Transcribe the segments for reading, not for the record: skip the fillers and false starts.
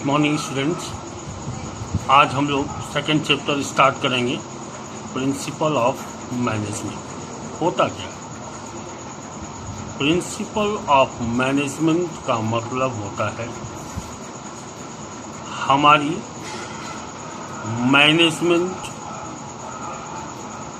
Good morning students. आज हम लोग सेकेंड चैप्टर स्टार्ट करेंगे, प्रिंसिपल ऑफ मैनेजमेंट। होता क्या है? प्रिंसिपल ऑफ मैनेजमेंट का मतलब होता है हमारी मैनेजमेंट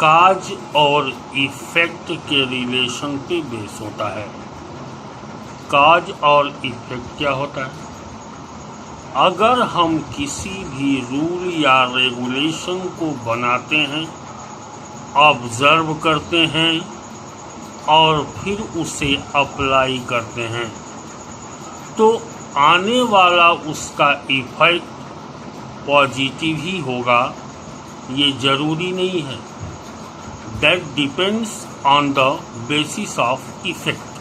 काज और इफेक्ट के रिलेशन पे बेस होता है। काज और इफेक्ट क्या होता है? अगर हम किसी भी रूल या रेगुलेशन को बनाते हैं, ऑब्जर्व करते हैं और फिर उसे अप्लाई करते हैं, तो आने वाला उसका इफेक्ट पॉजिटिव ही होगा, ये ज़रूरी नहीं है। That depends on the basis of effect.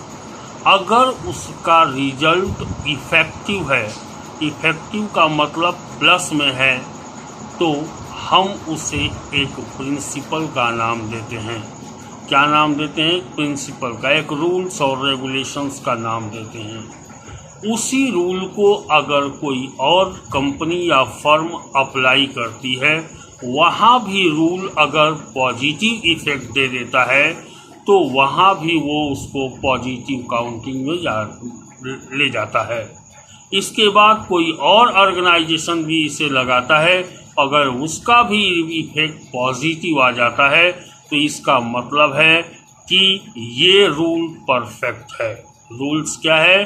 अगर उसका रिजल्ट इफेक्टिव है, इफेक्टिव का मतलब प्लस में है, तो हम उसे एक प्रिंसिपल का नाम देते हैं। क्या नाम देते हैं? प्रिंसिपल का, एक रूल्स और रेगुलेशंस का नाम देते हैं। उसी रूल को अगर कोई और कंपनी या फर्म अप्लाई करती है, वहाँ भी रूल अगर पॉजिटिव इफेक्ट दे देता है, तो वहाँ भी वो उसको पॉजिटिव काउंटिंग में ले जाता है। इसके बाद कोई और ऑर्गेनाइजेशन भी इसे लगाता है, अगर उसका भी इफेक्ट पॉजिटिव आ जाता है, तो इसका मतलब है कि ये रूल परफेक्ट है। रूल्स क्या है?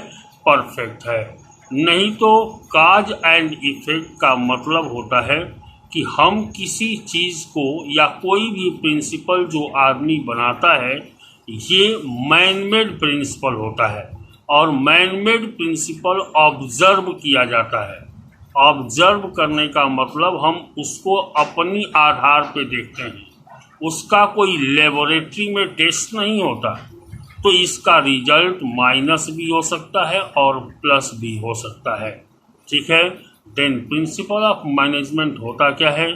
परफेक्ट है। नहीं तो काज एंड इफेक्ट का मतलब होता है कि हम किसी चीज़ को या कोई भी प्रिंसिपल जो आदमी बनाता है, ये मैन-मेड प्रिंसिपल होता है। और मैन-मेड प्रिंसिपल ऑब्जर्व किया जाता है। ऑब्जर्व करने का मतलब हम उसको अपनी आधार पे देखते हैं, उसका कोई लेबोरेटरी में टेस्ट नहीं होता। तो इसका रिजल्ट माइनस भी हो सकता है और प्लस भी हो सकता है। ठीक है। देन प्रिंसिपल ऑफ मैनेजमेंट होता क्या है?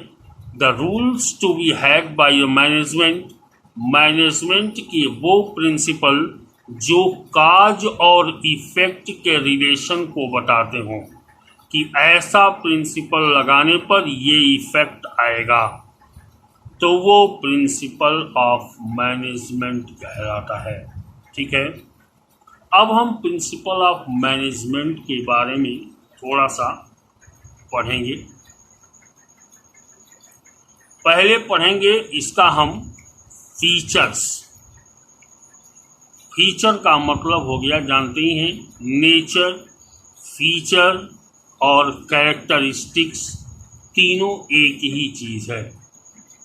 The rules to be had by management. Management के वो प्रिंसिपल जो काज और इफेक्ट के रिलेशन को बताते हों कि ऐसा प्रिंसिपल लगाने पर ये इफेक्ट आएगा, तो वो प्रिंसिपल ऑफ मैनेजमेंट कहलाता है। ठीक है। अब हम प्रिंसिपल ऑफ मैनेजमेंट के बारे में थोड़ा सा पढ़ेंगे। पहले पढ़ेंगे इसका हम फीचर्स। फीचर का मतलब हो गया, जानते ही हैं, नेचर, फीचर और कैरेक्टरिस्टिक्स तीनों एक ही चीज़ है।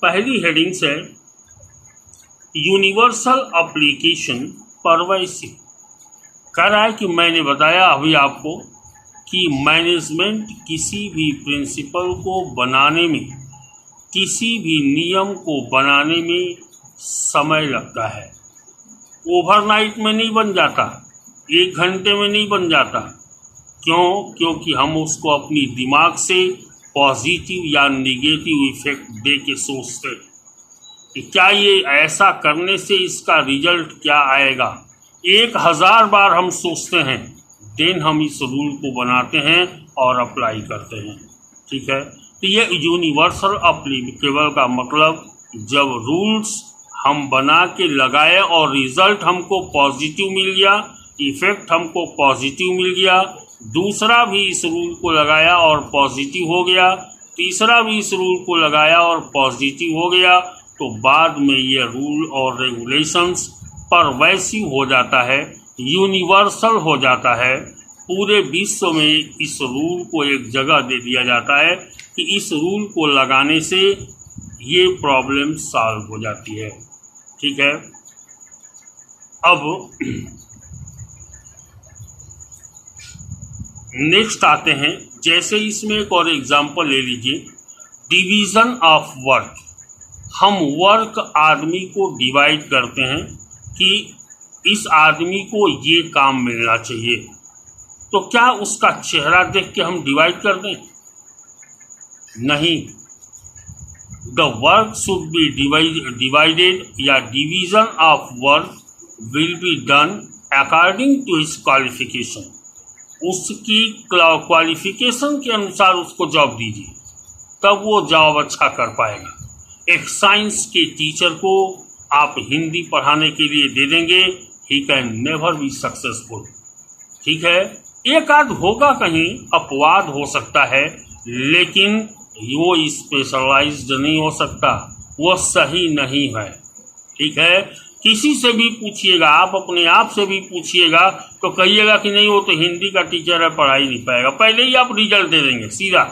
पहली हेडिंग्स है यूनिवर्सल एप्लीकेशन परवैसिव। कह रहा है कि मैंने बताया अभी आपको कि मैनेजमेंट किसी भी प्रिंसिपल को बनाने में, किसी भी नियम को बनाने में समय लगता है। ओवरनाइट में नहीं बन जाता, 1 घंटे में नहीं बन जाता। क्यों? क्योंकि हम उसको अपनी दिमाग से पॉजिटिव या नेगेटिव इफेक्ट दे के सोचते हैं कि क्या ये ऐसा करने से इसका रिजल्ट क्या आएगा। 1000 बार हम सोचते हैं, देन हम इस रूल को बनाते हैं और अप्लाई करते हैं। ठीक है। तो ये यूनिवर्सल एप्लीकेबल का मतलब, जब रूल्स हम बना के लगाए और रिजल्ट हमको पॉजिटिव मिल गया, इफेक्ट हमको पॉजिटिव मिल गया, दूसरा भी इस रूल को लगाया और पॉजिटिव हो गया, तीसरा भी इस रूल को लगाया और पॉजिटिव हो गया, तो बाद में ये रूल और रेगुलेशंस परवैसिव हो जाता है, यूनिवर्सल हो जाता है। पूरे विश्व में इस रूल को एक जगह दे दिया जाता है कि इस रूल को लगाने से ये प्रॉब्लम सॉल्व हो जाती है। ठीक है। अब नेक्स्ट आते हैं, जैसे इसमें एक और एग्जांपल ले लीजिए, डिवीज़न ऑफ वर्क। हम वर्क आदमी को डिवाइड करते हैं कि इस आदमी को ये काम मिलना चाहिए, तो क्या उसका चेहरा देख के हम डिवाइड कर दें? नहीं। The work should be divided या division of work will be done according to his qualification. उसकी क्वालिफिकेशन के अनुसार उसको जॉब दीजिए, तब वो जॉब अच्छा कर पाएगा। एक साइंस के टीचर को आप हिंदी पढ़ाने के लिए दे देंगे, he can never be successful. ठीक है, एक आध होगा कहीं अपवाद हो सकता है, लेकिन वो स्पेशलाइज्ड नहीं हो सकता, वो सही नहीं है। ठीक है, किसी से भी पूछिएगा, आप अपने आप से भी पूछिएगा तो कहिएगा कि नहीं वो तो हिंदी का टीचर है, पढ़ा ही नहीं पाएगा, पहले ही आप रिजल्ट दे देंगे सीधा।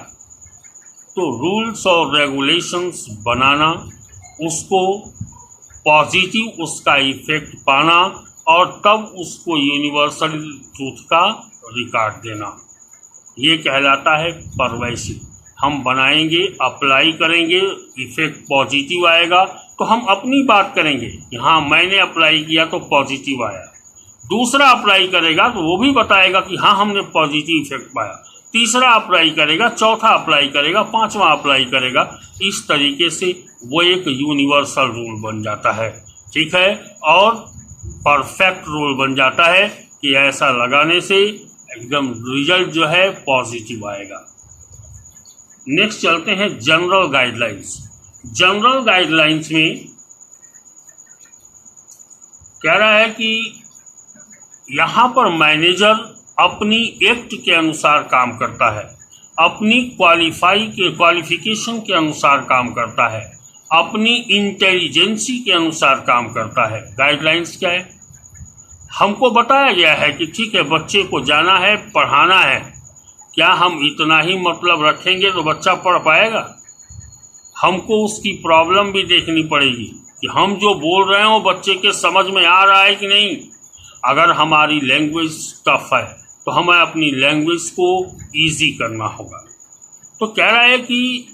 तो रूल्स और रेगुलेशंस बनाना, उसको पॉजिटिव उसका इफेक्ट पाना और तब उसको यूनिवर्सल ट्रूथ का रिकॉर्ड देना, ये कहलाता है परवैसिव। हम बनाएंगे, अप्लाई करेंगे, इफेक्ट पॉजिटिव आएगा तो हम अपनी बात करेंगे कि हाँ मैंने अप्लाई किया तो पॉजिटिव आया। दूसरा अप्लाई करेगा तो वो भी बताएगा कि हाँ हमने पॉजिटिव इफेक्ट पाया। तीसरा अप्लाई करेगा, चौथा अप्लाई करेगा, पांचवा अप्लाई करेगा। इस तरीके से वो एक यूनिवर्सल रूल बन जाता है। ठीक है, और परफेक्ट रूल बन जाता है कि ऐसा लगाने से एकदम रिजल्ट जो है पॉजिटिव आएगा। नेक्स्ट चलते हैं जनरल गाइडलाइंस। जनरल गाइडलाइंस में कह रहा है कि यहाँ पर मैनेजर अपनी एक्ट के अनुसार काम करता है, अपनी क्वालिफिकेशन के अनुसार काम करता है, अपनी इंटेलिजेंसी के अनुसार काम करता है। गाइडलाइंस क्या है? हमको बताया गया है कि ठीक है बच्चे को जाना है, पढ़ाना है, क्या हम इतना ही मतलब रखेंगे तो बच्चा पढ़ पाएगा? हमको उसकी प्रॉब्लम भी देखनी पड़ेगी कि हम जो बोल रहे हैं वो बच्चे के समझ में आ रहा है कि नहीं। अगर हमारी लैंग्वेज टफ है तो हमें अपनी लैंग्वेज को इजी करना होगा। तो कह रहा है कि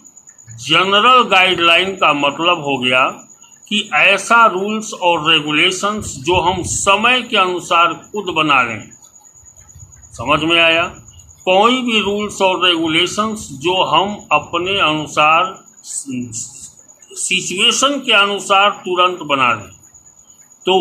जनरल गाइडलाइन का मतलब हो गया कि ऐसा रूल्स और रेगुलेशंस जो हम समय के अनुसार खुद बना लें। समझ में आया? कोई भी रूल्स और रेगुलेशंस जो हम अपने अनुसार सिचुएशन के अनुसार तुरंत बना लें तो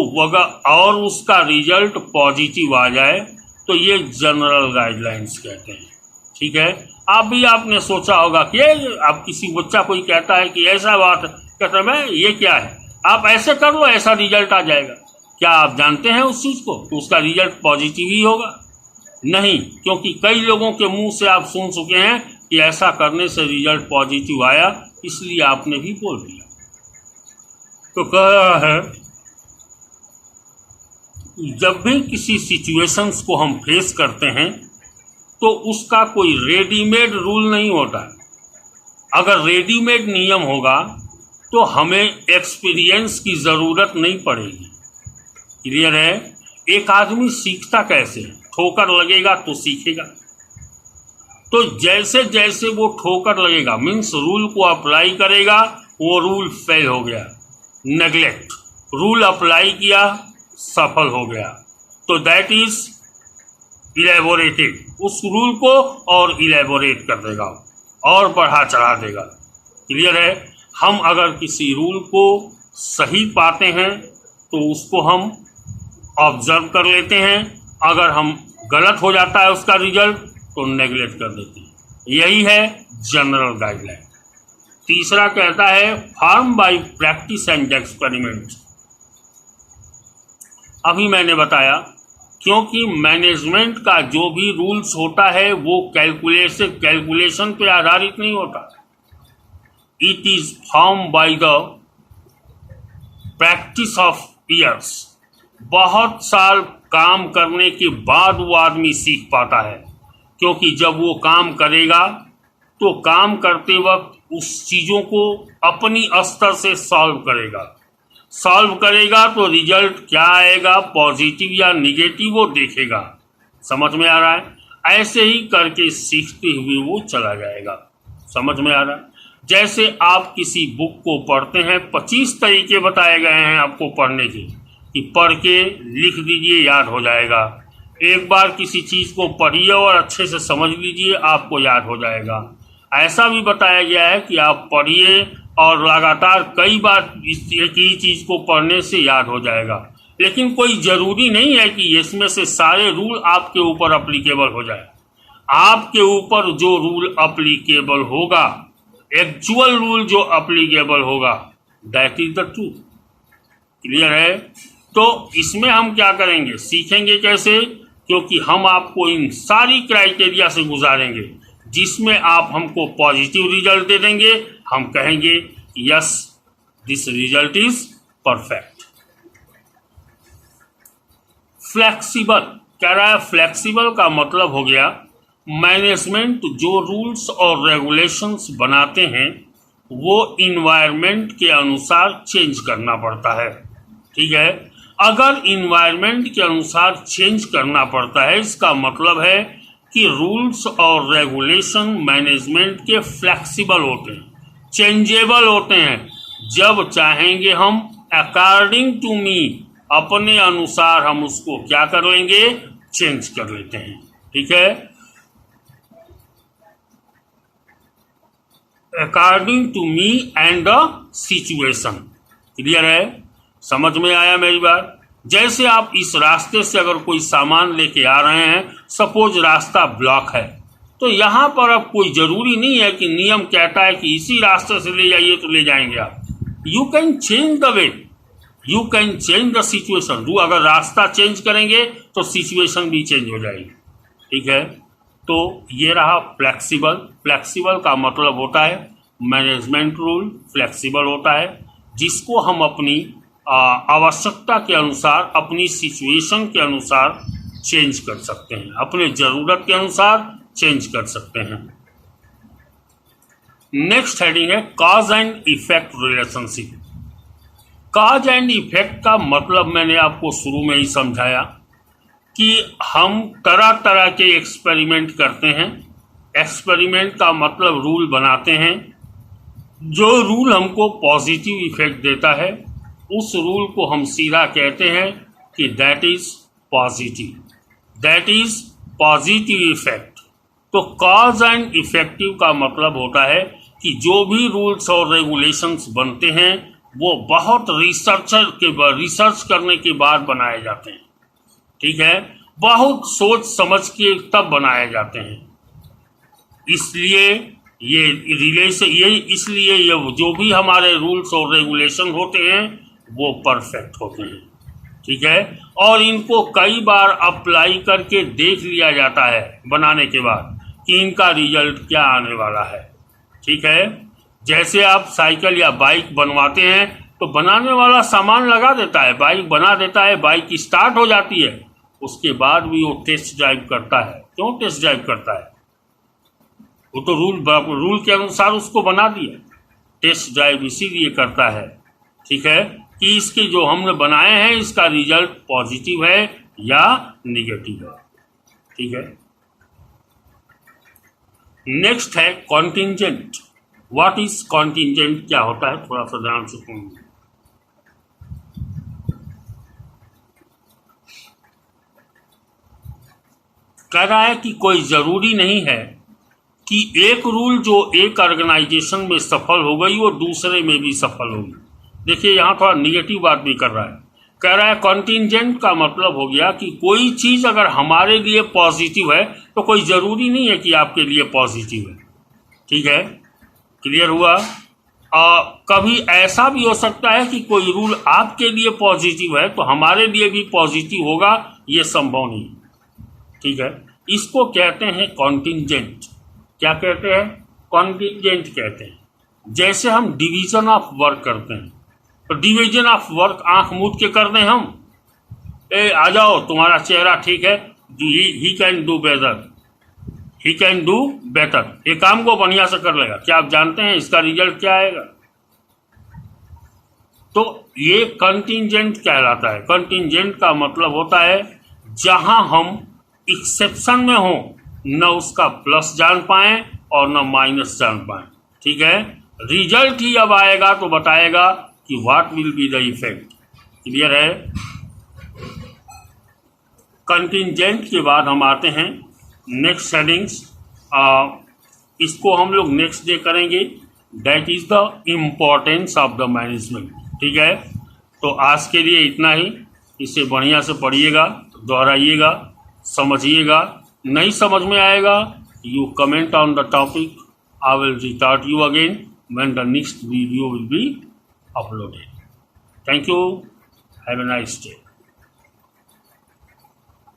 और उसका रिजल्ट पॉजिटिव आ जाए तो ये जनरल गाइडलाइंस कहते हैं। ठीक है, आपने सोचा होगा कि आप किसी बच्चा कोई कहता है कि ऐसा बात कहता है ये क्या है, आप ऐसे कर लो ऐसा रिजल्ट आ जाएगा। क्या आप जानते हैं उस चीज को तो उसका रिजल्ट पॉजिटिव ही होगा? नहीं, क्योंकि कई लोगों के मुंह से आप सुन चुके हैं कि ऐसा करने से रिजल्ट पॉजिटिव आया, इसलिए आपने भी बोल दिया। तो कह रहा है जब भी किसी सिचुएशंस को हम फेस करते हैं तो उसका कोई रेडीमेड रूल नहीं होता। अगर रेडीमेड नियम होगा तो हमें एक्सपीरियंस की जरूरत नहीं पड़ेगी। क्लियर है? एक आदमी सीखता कैसे? ठोकर लगेगा तो सीखेगा। तो जैसे जैसे वो ठोकर लगेगा मीन्स रूल को अप्लाई करेगा, वो रूल फेल हो गया, नेग्लेक्ट, रूल अप्लाई किया सफल हो गया, तो दैट इज इलेबोरेटेड, उस रूल को और इलेबोरेट कर देगा और बढ़ा चढ़ा देगा। क्लियर है? हम अगर किसी रूल को सही पाते हैं तो उसको हम ऑब्जर्व कर लेते हैं, अगर हम गलत हो जाता है उसका रिजल्ट तो नेग्लेक्ट कर देते हैं। यही है जनरल गाइडलाइन। तीसरा कहता है form by practice and experiment. अभी मैंने बताया क्योंकि मैनेजमेंट का जो भी रूल्स होता है वो कैलकुलेशन पे आधारित नहीं होता। It is form by the practice of years. बहुत साल काम करने के बाद वो आदमी सीख पाता है, क्योंकि जब वो काम करेगा तो काम करते वक्त उस चीज़ों को अपनी स्तर से सॉल्व करेगा तो रिजल्ट क्या आएगा, पॉजिटिव या निगेटिव, वो देखेगा। समझ में आ रहा है? ऐसे ही करके सीखते हुए वो चला जाएगा। समझ में आ रहा है? जैसे आप किसी बुक को पढ़ते हैं, 25 तरीके बताए गए हैं आपको पढ़ने के कि पढ़ के लिख दीजिए, याद हो जाएगा। एक बार किसी चीज़ को पढ़िए और अच्छे से समझ लीजिए, आपको याद हो जाएगा। ऐसा भी बताया गया है कि आप पढ़िए और लगातार कई बार एक ही चीज़ को पढ़ने से याद हो जाएगा। लेकिन कोई ज़रूरी नहीं है कि इसमें से सारे रूल आपके ऊपर अप्लीकेबल हो जाए। आपके ऊपर जो रूल अप्लीकेबल होगा, एक्चुअल रूल जो अप्लीकेबल होगा, that is the truth. Clear है? तो इसमें हम क्या करेंगे, सीखेंगे कैसे, क्योंकि हम आपको इन सारी क्राइटेरिया से गुजारेंगे, जिसमें आप हमको पॉजिटिव रिजल्ट दे देंगे, हम कहेंगे yes this result is perfect. Flexible कह रहा है, फ्लेक्सिबल का मतलब हो गया मैनेजमेंट जो रूल्स और रेगुलेशंस बनाते हैं वो इन्वायरमेंट के अनुसार चेंज करना पड़ता है। ठीक है, अगर इन्वायरमेंट के अनुसार चेंज करना पड़ता है, इसका मतलब है कि रूल्स और रेगुलेशन मैनेजमेंट के फ्लेक्सिबल होते हैं, चेंजेबल होते हैं। जब चाहेंगे हम अकॉर्डिंग टू मी, अपने अनुसार हम उसको क्या कर लेंगे, चेंज कर लेते हैं। ठीक है, according to me and the situation. Clear है? समझ में आया मेरी बात? जैसे आप इस रास्ते से अगर कोई सामान लेके आ रहे हैं, सपोज रास्ता ब्लॉक है, तो यहां पर अब कोई जरूरी नहीं है कि नियम कहता है कि इसी रास्ते से ले जाइए तो ले जाएंगे आप। You can change the way, you can change the situation. अगर रास्ता चेंज करेंगे तो सिचुएशन भी चेंज हो जाएगी। ठीक है, तो ये रहा फ्लेक्सिबल। फ्लेक्सिबल का मतलब होता है मैनेजमेंट रूल फ्लेक्सिबल होता है, जिसको हम अपनी आवश्यकता के अनुसार, अपनी सिचुएशन के अनुसार चेंज कर सकते हैं, अपने जरूरत के अनुसार चेंज कर सकते हैं। नेक्स्ट हेडिंग है cause and effect relationship. Cause and effect का मतलब मैंने आपको शुरू में ही समझाया कि हम तरह तरह के एक्सपेरिमेंट करते हैं। एक्सपेरिमेंट का मतलब रूल बनाते हैं। जो रूल हमको पॉजिटिव इफेक्ट देता है, उस रूल को हम सीधा कहते हैं कि that is positive, that is positive effect. तो कॉज एंड इफेक्टिव का मतलब होता है कि जो भी रूल्स और रेगुलेशंस बनते हैं वो बहुत रिसर्च करने के बाद बनाए जाते हैं। ठीक है, बहुत सोच समझ के तब बनाए जाते हैं। इसलिए ये जो भी हमारे रूल्स और रेगुलेशन होते हैं वो परफेक्ट होते हैं। ठीक है, और इनको कई बार अप्लाई करके देख लिया जाता है बनाने के बाद कि इनका रिजल्ट क्या आने वाला है। ठीक है, जैसे आप साइकिल या बाइक बनवाते हैं तो बनाने वाला सामान लगा देता है, बाइक बना देता है, बाइक स्टार्ट हो जाती है, उसके बाद भी वो टेस्ट ड्राइव करता है। क्यों टेस्ट ड्राइव करता है? वो तो रूल के अनुसार उसको बना दिया। टेस्ट ड्राइव इसीलिए करता है, ठीक है, कि इसके जो हमने बनाए हैं इसका रिजल्ट पॉजिटिव है या निगेटिव है। ठीक है, नेक्स्ट है कॉन्टिंजेंट। व्हाट इज कॉन्टिंजेंट, क्या होता है, थोड़ा सा ध्यान से सुनिए। कह रहा है कि कोई जरूरी नहीं है कि एक रूल जो एक ऑर्गेनाइजेशन में सफल हो गई वो दूसरे में भी सफल होगी। देखिए यहां थोड़ा निगेटिव बात भी कर रहा है। कह रहा है कॉन्टिंजेंट का मतलब हो गया कि कोई चीज अगर हमारे लिए पॉजिटिव है तो कोई जरूरी नहीं है कि आपके लिए पॉजिटिव है। ठीक है, क्लियर हुआ? कभी ऐसा भी हो सकता है कि कोई रूल आपके लिए पॉजिटिव है तो हमारे लिए भी पॉजिटिव होगा, ये संभव नहीं। ठीक है, इसको कहते हैं कॉन्टिंजेंट। क्या कहते हैं? कॉन्टिंजेंट कहते हैं। जैसे हम डिवीजन ऑफ वर्क करते हैं तो डिवीजन ऑफ वर्क आंख मूंद के कर दें हम, आ जाओ तुम्हारा चेहरा ठीक है, he can do better, he can do better, ये काम को बढ़िया से कर लेगा। क्या आप जानते हैं इसका रिजल्ट क्या आएगा? तो ये कंटिंजेंट कहलाता है। कंटिंजेंट का मतलब होता है जहां हम एक्सेप्शन में हो, न उसका प्लस जान पाए और न माइनस जान पाए। ठीक है, रिजल्ट ही अब आएगा तो बताएगा कि what will be the effect. Clear है? कंटिंजेंट के बाद हम आते हैं नेक्स्ट हेडिंग्स। इसको हम लोग नेक्स्ट डे करेंगे, that is the importance of the management. ठीक है, तो आज के लिए इतना ही। इसे बढ़िया से पढ़िएगा, दोहराइएगा, समझिएगा। नहीं समझ में आएगा you comment on the topic. I will retard you again when the next video will be uploaded. Thank you. Have a nice day.